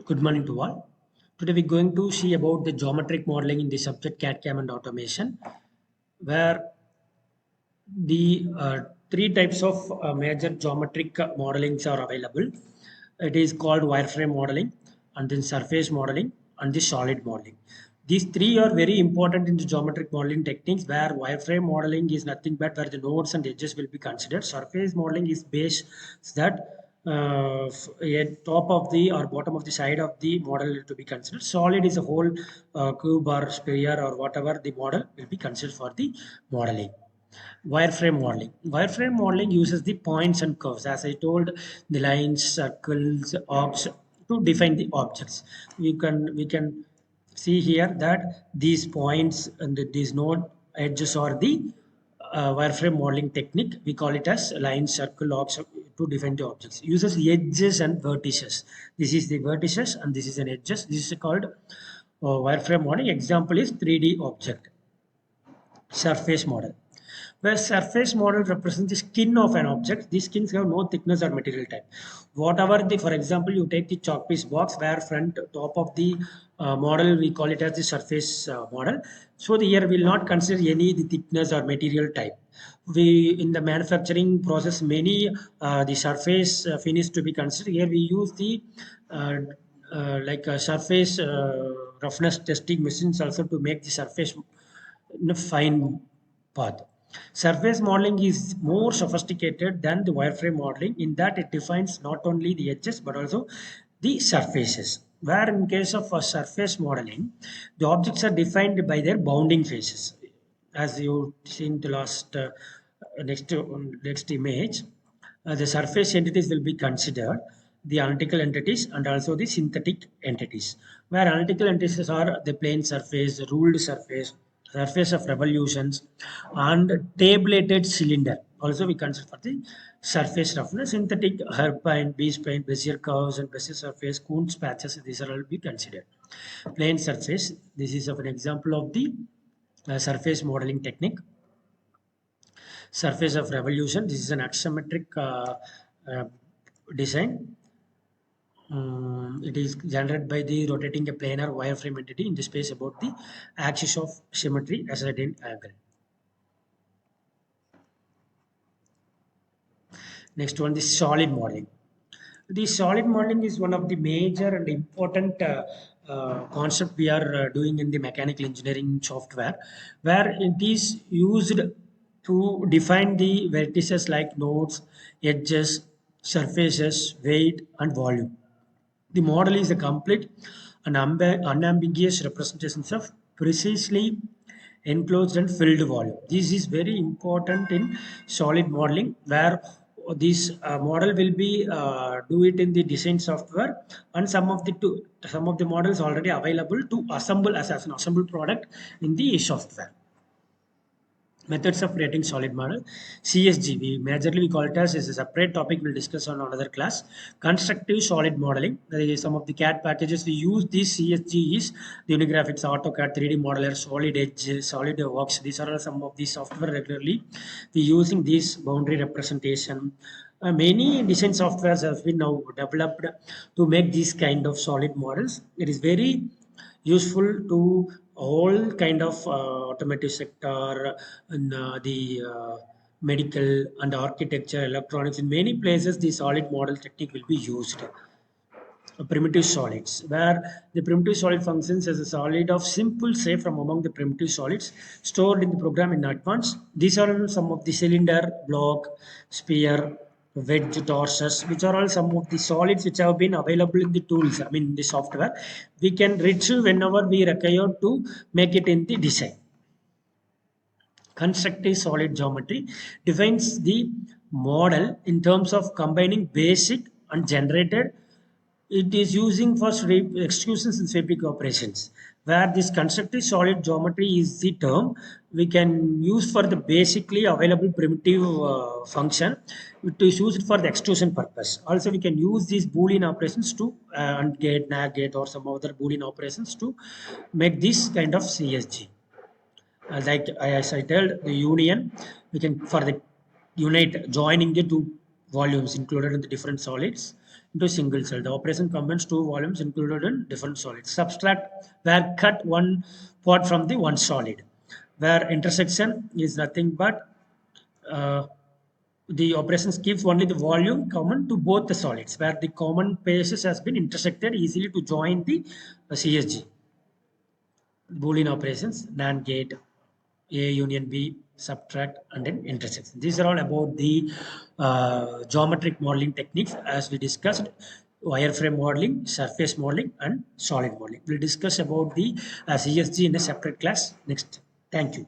Good morning to all. Today we're going to see about the geometric modeling in the subject CADCAM and automation, where the three types of major geometric modelings are available. It is called wireframe modeling, and then surface modeling, and the solid modeling. These three are very important in the geometric modeling techniques, where wireframe modeling is nothing but where the nodes and edges will be considered. Surface modeling is based that at top of the or bottom of the side of the model to be considered. Solid is a whole cube or sphere or whatever the model will be considered for the modeling. Wireframe modeling. Wireframe modeling uses the points and curves. As I told, the lines, circles, arcs to define the objects. We can see here that these points and these node edges are the wireframe modeling technique. We call it as line, circle, arcs to define the objects. Uses edges and vertices. This is the vertices and this is an edges. This is called wireframe modeling. Example is 3D object. Surface model, where surface model represents the skin of an object. These skins have no thickness or material type. Whatever the, for example, you take the chalk piece box where front top of the model, we call it as the surface model. So the here will not consider any the thickness or material type. We in the manufacturing process many the surface finish to be considered. Here we use the like surface roughness testing machines also to make the surface in a fine path. Surface modeling is more sophisticated than the wireframe modeling in that it defines not only the edges but also the surfaces. Where in case of a surface modeling, the objects are defined by their bounding faces. As you seen the last next image, the surface entities will be considered the analytical entities and also the synthetic entities. Where analytical entities are the plane surface, ruled surface, surface of revolutions, and tabulated cylinder. Also, we consider for the surface roughness, synthetic hairpine, B-spline, Bezier curves, and Bezier surface, Kuhn's patches. These are all be considered. Plane surface. This is of an example of the surface modeling technique. Surface of revolution. This is an axiometric design. It is generated by the rotating a planar wireframe entity in the space about the axis of symmetry as a certain angle. Next one, the solid modeling. The solid modeling is one of the major and important concept we are doing in the mechanical engineering software, where it is used to define the vertices like nodes, edges, surfaces, weight, and volume. The model is a complete and unambiguous representations of precisely enclosed and filled volume. This is very important in solid modeling, where this model will be do it in the design software, and some of the models already available to assemble as an assembled product in the software. Methods of creating solid model. CSG, we call it as is a separate topic we'll discuss on another class. Constructive solid modeling. There is some of the CAD packages we use. This CSG is the Unigraphics, AutoCAD, 3D Modeler, Solid Edge, SolidWorks. These are some of the software regularly we using this boundary representation. Many design softwares have been now developed to make these kind of solid models. It is very useful to all kind of automotive sector and the medical and architecture, electronics. In many places, the solid model technique will be used. Primitive solids, where the primitive solid functions as a solid of simple shape from among the primitive solids stored in the program in advance. These are some of the cylinder, block, sphere, wedge, torus, which are all some of the solids which have been available in the tools, I mean the software. We can retrieve whenever we require to make it in the design. Constructive solid geometry defines the model in terms of combining basic and generated. It is using for executions and sweeping operations, where this constructive solid geometry is the term we can use for the basically available primitive function. It is used for the extrusion purpose. Also, we can use these Boolean operations to AND gate, NAND gate, or some other Boolean operations to make this kind of CSG. Like as I told, the union, we can for the unite joining the two volumes included in the different solids. into a single cell. The operation combines two volumes included in different solids. Subtract where cut one part from the one solid. Where intersection is nothing but uh, the operations gives only the volume common to both the solids, where the common basis has been intersected easily to join the CSG. Boolean operations, NAND gate, A union B, subtract, and then intersection. These are all about the geometric modeling techniques as we discussed: wireframe modeling, surface modeling, and solid modeling. We'll discuss about the CSG in a separate class next. Thank you.